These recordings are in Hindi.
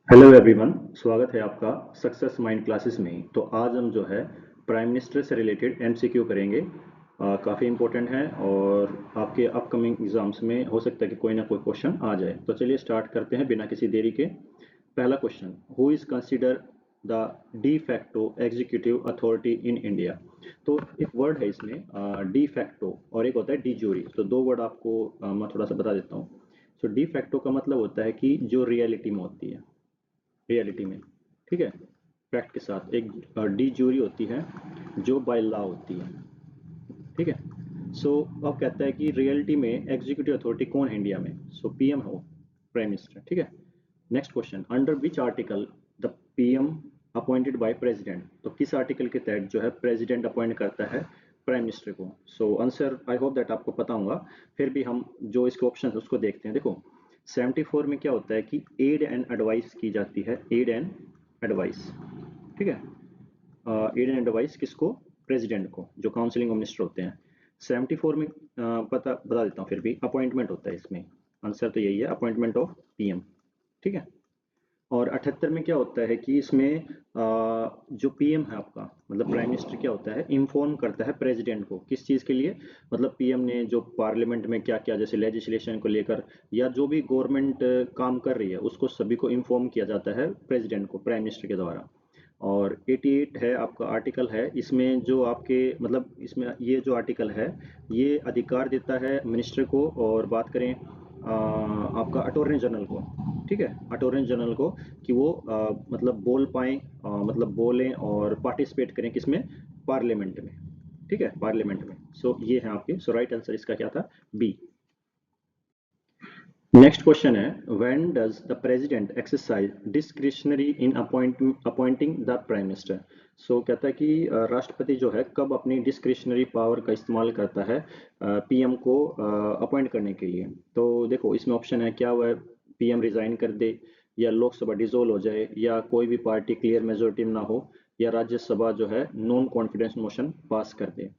हेलो एवरीवन, स्वागत है आपका सक्सेस माइंड क्लासेस में। तो आज हम जो है प्राइम मिनिस्टर से रिलेटेड एमसीक्यू करेंगे। काफ़ी इम्पोर्टेंट है और आपके अपकमिंग एग्जाम्स में हो सकता है कि कोई ना कोई क्वेश्चन आ जाए। तो चलिए स्टार्ट करते हैं बिना किसी देरी के। पहला question, who is consider the de facto executive authority in India. तो एक वर्ड है इसमें डी फैक्टो और एक होता है डी ज्यूरी। तो दो वर्ड आपको मैं थोड़ा सा बता देता हूँ। सो डी फैक्टो का मतलब होता है कि जो रियलिटी में होती है, रियलिटी में, ठीक है, फैक्ट के साथ। एक डी ज्यूरी होती है जो बाय लॉ होती है, ठीक है। सो अब कहता है कि रियलिटी में एग्जीक्यूटिव अथॉरिटी कौन है इंडिया में। सो पीएम हो, प्राइम मिनिस्टर, ठीक है। Next question, under which article the PM appointed by president. तो किस आर्टिकल के तहत जो है प्रेसिडेंट अपॉइंट करता है प्राइम मिनिस्टर को। So answer I hope that आपको पता होगा, फिर भी हम जो इसके ऑप्शन है उसको देखते हैं। देखो 74 में क्या होता है कि एड एंड एडवाइस की जाती है, एड एंड एडवाइस, ठीक है। एड एंड एडवाइस किसको, प्रेसिडेंट को, जो काउंसिलिंग मिनिस्टर होते हैं। 74 में पता बता देता हूँ, फिर भी अपॉइंटमेंट होता है इसमें। आंसर तो यही है, अपॉइंटमेंट ऑफ पीएम, ठीक है। और 78 में क्या होता है कि इसमें जो पीएम है आपका, मतलब प्राइम मिनिस्टर, क्या होता है, इन्फॉर्म करता है प्रेसिडेंट को किस चीज़ के लिए। मतलब पीएम ने जो पार्लियामेंट में क्या क्या, जैसे लेजिस्लेशन को लेकर या जो भी गवर्नमेंट काम कर रही है, उसको सभी को इन्फॉर्म किया जाता है प्रेसिडेंट को, प्राइम मिनिस्टर के द्वारा। और 88 है आपका आर्टिकल है, इसमें जो आपके मतलब इसमें ये जो आर्टिकल है ये अधिकार देता है मिनिस्टर को। और बात करें आपका अटॉर्नी जनरल को, ठीक है, अटॉर्नी जनरल को, कि वो मतलब बोल पाएँ, मतलब बोलें और पार्टिसिपेट करें किसमें, पार्लियामेंट में, ठीक है, पार्लियामेंट में। सो ये है आपके, सो राइट आंसर इसका क्या था, बी। नेक्स्ट क्वेश्चन है, when does the president exercise discretionary in appointing the prime minister. So कहता है कि राष्ट्रपति जो है कब अपनी डिस्क्रिशनरी पावर का इस्तेमाल करता है पीएम को अपॉइंट करने के लिए। तो देखो इसमें ऑप्शन है, क्या वह पीएम रिजाइन कर दे, या लोकसभा डिसॉल्व हो जाए, या कोई भी पार्टी क्लियर मेजोरिटी में ना हो, या राज्यसभा जो है नॉन कॉन्फिडेंस मोशन पास कर दे।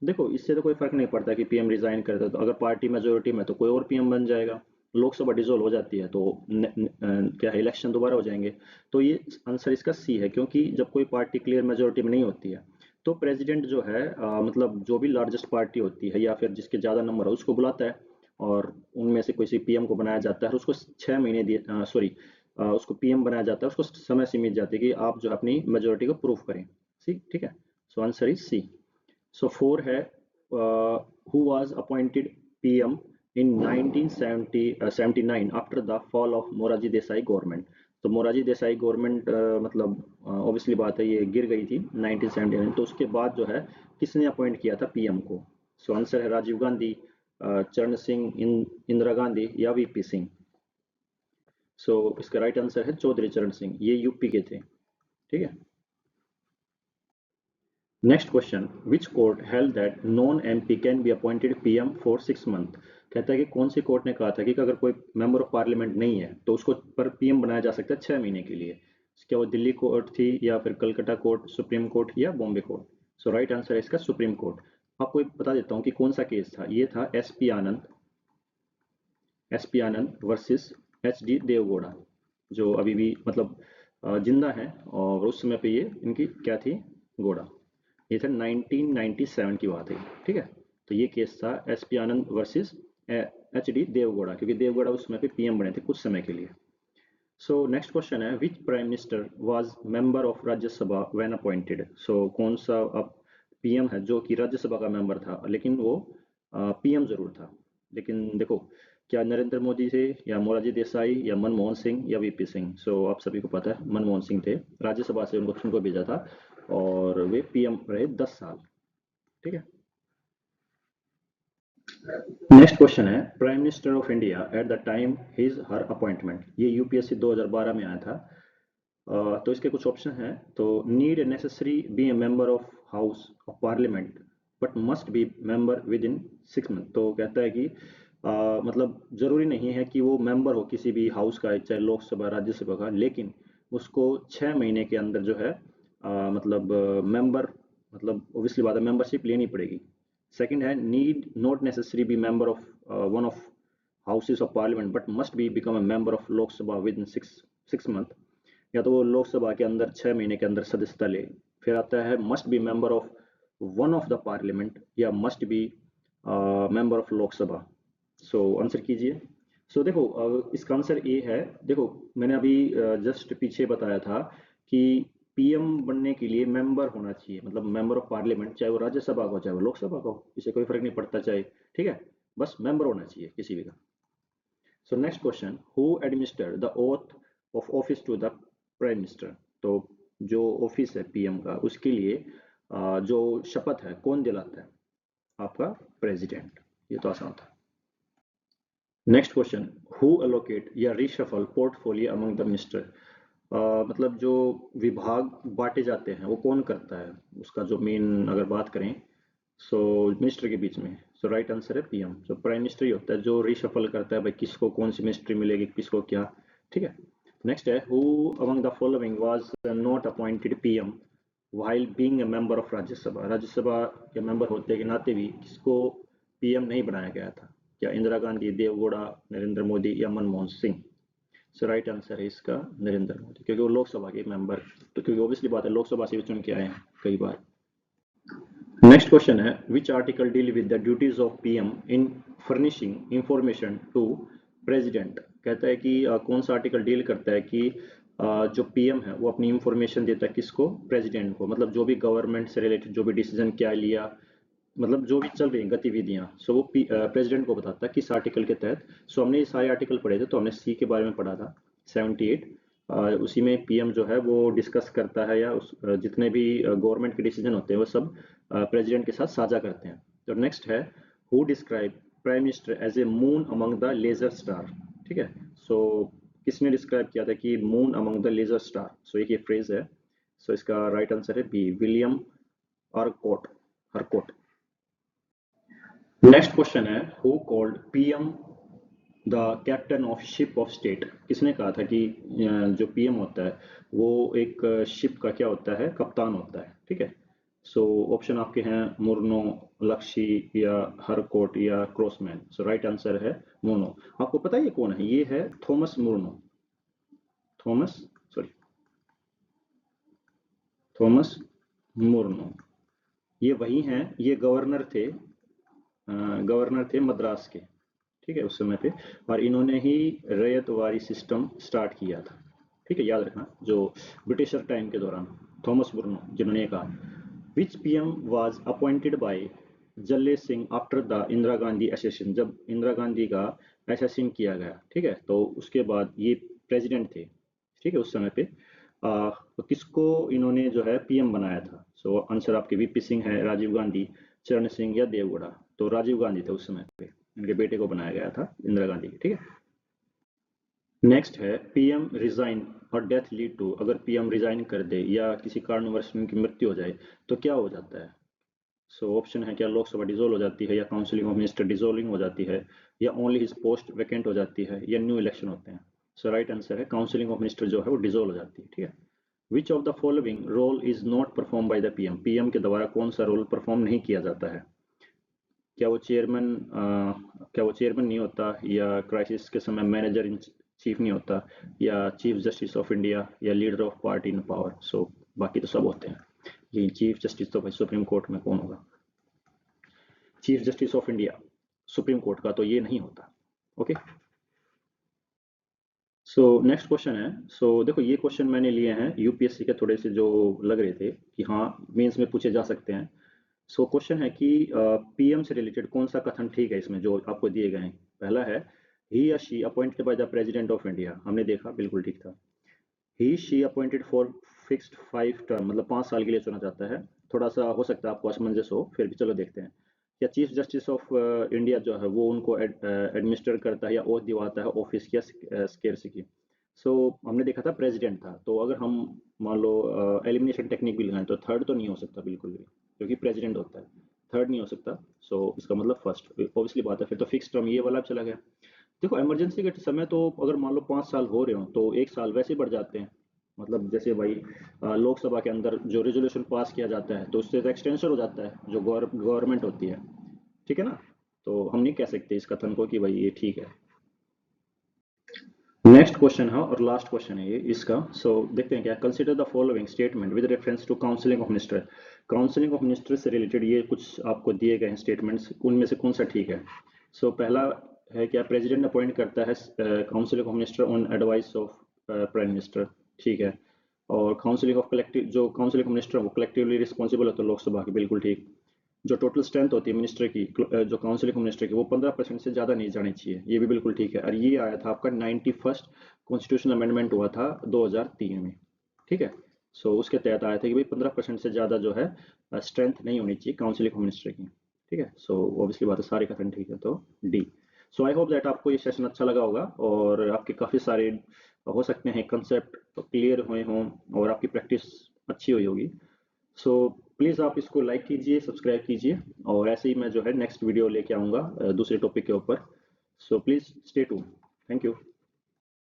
देखो इससे तो कोई फर्क नहीं पड़ता कि पीएम रिजाइन करता है, तो अगर पार्टी मेजोरिटी में तो कोई और पीएम बन जाएगा। लोकसभा डिसॉल्व हो जाती है तो क्या है, इलेक्शन दोबारा हो जाएंगे। तो ये आंसर इसका सी है, क्योंकि जब कोई पार्टी क्लियर मेजोरिटी में नहीं होती है तो प्रेसिडेंट जो है मतलब जो भी लार्जेस्ट पार्टी होती है या फिर जिसके ज़्यादा नंबर है उसको बुलाता है, और उनमें से किसी पीएम को बनाया जाता है और उसको 6 महीने दिए, सॉरी, उसको पीएम बनाया जाता है, उसको समय सीमित जाती है कि आप जो अपनी मेजोरिटी को प्रूव करें। सी, ठीक है। सो आंसर इज सी। सो 4 है, who was appointed PM in 1979 after the fall of Morarji Desai government. तो मोरारजी देसाई गवर्नमेंट मतलब ऑब्वियसली बात है ये गिर गई थी 1979, तो उसके बाद जो है किसने अपॉइंट किया था पीएम को। सो आंसर है राजीव गांधी, चरण सिंह, इंदिरा गांधी, या वीपी सिंह। सो इसका राइट आंसर है चौधरी चरण सिंह, ये यूपी के थे, ठीक है। Next question, which court held that non MP can be appointed PM for 6 month. कहता है कि कौन सी कोर्ट ने कहा था कि अगर कोई मेंबर ऑफ पार्लियामेंट नहीं है तो उसको पर पीएम बनाया जा सकता है 6 महीने के लिए। क्या वो दिल्ली कोर्ट थी, या फिर कलकत्ता कोर्ट, सुप्रीम कोर्ट, या बॉम्बे कोर्ट। सो राइट आंसर है इसका सुप्रीम कोर्ट। आपको एक बता देता हूँ कि कौन सा केस था, ये था एस पी आनंद वर्सेस एच डी देवगौड़ा, जो अभी भी मतलब जिंदा है, और उस समय पे ये इनकी क्या थी, घोड़ा। ये था 1997 की बात है, ठीक है। तो ये केस था एस पी आनंद वर्सेस एच डी देवगौड़ा, क्योंकि देवगौड़ा उस समय पे पीएम बने थे कुछ समय के लिए। सो नेक्स्ट क्वेश्चन है, which prime minister was member of Rajya Sabha when appointed. So कौन सा अब पीएम है जो कि राज्यसभा का मेंबर था, लेकिन वो पीएम जरूर था। लेकिन देखो, क्या नरेंद्र मोदी थे, या मोरारजी देसाई, या मनमोहन सिंह, या वीपी सिंह। सो आप सभी को पता है मनमोहन सिंह थे, राज्यसभा से उनको भेजा था और वे पीएम रहे 10 साल, ठीक है। नेक्स्ट क्वेश्चन है, prime minister of India at the time his her appointment. ये यूपीएससी 2012 में आया था। तो इसके कुछ ऑप्शन हैं। तो need necessary be a member of house of parliament but must be member within 6 month. तो कहता है कि मतलब जरूरी नहीं है कि वो मेंबर हो किसी भी हाउस का, चाहे लोकसभा राज्यसभा का, लेकिन उसको 6 महीने के अंदर जो है मतलब मेंबर, मतलब ओबियसली बात है मेंबरशिप लेनी पड़ेगी। सेकंड है, need not necessary B member of one of houses of parliament but must be become a member of लोक सभा विद इन 6 मंथ। या तो वो लोकसभा के अंदर 6 महीने के अंदर सदस्यता ले। फिर आता है must be member of one of the parliament या must be member of Lok Sabha. So answer कीजिए। सो देखो इसका आंसर ए है। देखो मैंने अभी जस्ट पीछे बताया था कि पीएम बनने के लिए मेंबर होना चाहिए, मतलब मेंबर ऑफ पार्लियामेंट, चाहे वो राज्यसभा का हो चाहे वो लोकसभा का हो, इसे कोई फर्क नहीं पड़ता चाहे, ठीक है, बस मेंबर होना चाहिए किसी भी का। So next question, who administer the oath of office to the prime minister. तो जो ऑफिस है पीएम का उसके लिए जो शपथ है कौन दिलाता है? आपका प्रेसिडेंट। ये तो आसान था। नेक्स्ट क्वेश्चन, हु अलोकेट या reshuffle portfolio among the minister. मतलब जो विभाग बांटे जाते हैं वो कौन करता है, उसका जो मेन अगर बात करें सो मिनिस्टर के बीच में। सो राइट आंसर है पीएम। जो प्राइम मिनिस्टर ही होता है जो रिशफल करता है भाई किसको कौन सी मिनिस्ट्री मिलेगी किसको क्या, ठीक है। नेक्स्ट है, who among the following was not appointed PM while being a member of Rajya Sabha. Rajya Sabha के मेंबर होते के नाते भी किसको पीएम नहीं बनाया गया था? क्या इंदिरा गांधी, देवगौड़ा, नरेंद्र मोदी या मनमोहन सिंह? सो राइट आंसर है इसका नरेंद्र मोदी, क्योंकि वो लोकसभा के मेंबर, तो क्योंकि ऑब्वियसली बात है लोकसभा से भी चुन के आए हैं कई बार। नेक्स्ट क्वेश्चन है, which article deal with the duties of PM in furnishing information to president. कहता है कि कौन सा आर्टिकल डील करता है कि जो पीएम है वो अपनी इंफॉर्मेशन देता है किसको? प्रेसिडेंट को। मतलब जो भी गवर्नमेंट से रिलेटेड जो भी डिसीजन क्या लिया, मतलब जो भी चल रही हैं गतिविधियां, सो वो प्रेसिडेंट को बताता है किस आर्टिकल के तहत। सो हमने ये सारे आर्टिकल पढ़े थे, तो हमने सी के बारे में पढ़ा था 78। उसी में पीएम जो है वो डिस्कस करता है या जितने भी गवर्नमेंट के डिसीजन होते हैं वो सब प्रेसिडेंट के साथ साझा करते हैं। तो नेक्स्ट है, who describe prime minister as a moon among the lesser star. ठीक है, सो किसने डिस्क्राइब किया था कि moon among the lesser star? So एक ये फ्रेज है। सो इसका राइट आंसर है B, William Harcourt. Harcourt. Next question है, who called PM the captain of ship of state. किसने कहा था कि जो पीएम होता है वो एक शिप का क्या होता है? कप्तान होता है, ठीक है। सो ऑप्शन आपके हैं मुर्नो, लक्ष्य या हरकोट या क्रॉसमैन। सो राइट आंसर है मुर्नो। आपको पता है ये कौन है? ये है Thomas Munro. Thomas, sorry, Thomas Munro. ये वही हैं, ये गवर्नर थे मद्रास के, ठीक है, उस समय पे। और इन्होंने ही रैयतवारी सिस्टम स्टार्ट किया था, ठीक है, याद रखना, जो ब्रिटिशर टाइम के दौरान। थॉमस ब्रूनो जिन्होंने कहा। Which PM was appointed by Zail Singh after the Indira Gandhi assassin. जब इंदिरा गांधी का असेसिन किया गया, ठीक है, तो उसके बाद ये प्रेसिडेंट थे, ठीक है, उस समय पे तो किसको इन्होंने जो है पीएम बनाया था? सो आंसर आपके वीपी सिंह है, राजीव गांधी, चरण सिंह या देवगौड़ा। तो राजीव गांधी थे उस समय पे, इनके बेटे को बनाया गया था इंदिरा गांधी के, ठीक है। नेक्स्ट है, पीएम रिजाइन और डेथ लीड टू। अगर पीएम रिजाइन कर दे या किसी कारणवश उनकी मृत्यु हो जाए तो क्या हो जाता है? सो ऑप्शन है, क्या लोकसभा डिसॉल्व हो जाती है, या काउंसिलिंग ऑफ मिनिस्टर डिसॉल्विंग हो जाती है, या ओनली हिज पोस्ट वैकेंट हो जाती है, या न्यू इलेक्शन होते हैं? सो राइट आंसर है काउंसिलिंग ऑफ मिनिस्टर जो है वो डिसॉल्व हो जाती है, ठीक है। Which of the following role is not perform by the PM. PM के द्वारा कौन सा रोल परफॉर्म नहीं किया जाता है? क्या वो चेयरमैन नहीं होता, या क्राइसिस के समय मैनेजर इन चीफ नहीं होता, या चीफ जस्टिस ऑफ इंडिया, या leader of party in power? So बाकी तो सब होते हैं, लेकिन चीफ जस्टिस तो भाई सुप्रीम कोर्ट में कौन होगा? Chief justice of India, supreme court का तो ये नहीं होता। ओके, सो नेक्स्ट क्वेश्चन है। सो देखो ये क्वेश्चन मैंने लिए हैं यूपीएससी के, थोड़े से जो लग रहे थे कि हाँ मेंस में पूछे जा सकते हैं। सो क्वेश्चन है कि पीएम से रिलेटेड कौन सा कथन ठीक है इसमें जो आपको दिए गए हैं? पहला है, ही या she appointed by the president of India. हमने देखा बिल्कुल ठीक था। He she appointed for fixed 5 term, मतलब 5 साल के लिए चुना जाता है। थोड़ा सा हो सकता है आपको असमंजस हो, फिर भी चलो देखते हैं। या चीफ जस्टिस ऑफ इंडिया जो है वो उनको एडमिनिस्टर करता है या ओथ दिवाता है ऑफिस की या स्केर्स की। सो हमने देखा था प्रेसिडेंट था, तो अगर हम मान लो एलिमिनेशन टेक्निक भी लगाएं तो थर्ड तो नहीं हो सकता बिल्कुल भी, क्योंकि प्रेसिडेंट होता है, थर्ड नहीं हो सकता। सो इसका मतलब फर्स्ट ऑब्वियसली बात है, फिर तो फिक्स टर्म ये वाला चला गया। देखो इमरजेंसी के समय तो अगर मान लो 5 साल हो रहे हो तो 1 साल वैसे ही बढ़ जाते हैं। मतलब जैसे भाई लोकसभा के अंदर जो रेजोल्यूशन पास किया जाता है तो उससे तो एक्सटेंशन हो जाता है जो गवर्नमेंट होती है, ठीक है ना। तो हम नहीं कह सकते इस कथन को कि भाई ये ठीक है। नेक्स्ट क्वेश्चन है और लास्ट क्वेश्चन है ये इसका। सो देखते हैं क्या। Consider the following statement with reference to counselling of minister. Counselling of minister से रिलेटेड ये कुछ आपको दिए गए हैं स्टेटमेंट्स, उनमें से कौन सा ठीक है। सो पहला है क्या, प्रेसिडेंट अपॉइंट करता है counselling of minister on advice of prime minister, ठीक है। और काउंसलिंग ऑफ कलेक्टिव, जो काउंसलिंग ऑफ मिनिस्टर वो कलेक्टिवली रिस्पॉन्सिबल होता है लोकसभा की, बिल्कुल ठीक। जो टोटल स्ट्रेंथ होती है मिनिस्टर की, जो काउंसिल ऑफ मिनिस्टर की, वो 15% से ज़्यादा नहीं जानी चाहिए, ये भी बिल्कुल ठीक है। और ये आया था आपका 91st कॉन्स्टिट्यूशनल अमेंडमेंट हुआ था 2003 में, ठीक है। सो उसके तहत आया था कि भाई 15% से ज़्यादा जो है स्ट्रेंथ नहीं होनी चाहिए काउंसिल ऑफ मिनिस्टर की, ठीक है। सो ऑब्वियसली बात है, सारे का ठीक है, तो D. So I hope that आपको ये सेशन अच्छा लगा होगा और आपके काफ़ी सारे हो सकते हैं कंसेप्ट क्लियर हुए हों और आपकी प्रैक्टिस अच्छी हुई होगी। सो प्लीज़ आप इसको लाइक कीजिए, सब्सक्राइब कीजिए, और ऐसे ही मैं जो है नेक्स्ट वीडियो लेके आऊँगा दूसरे टॉपिक के ऊपर। So please stay tune. Thank you.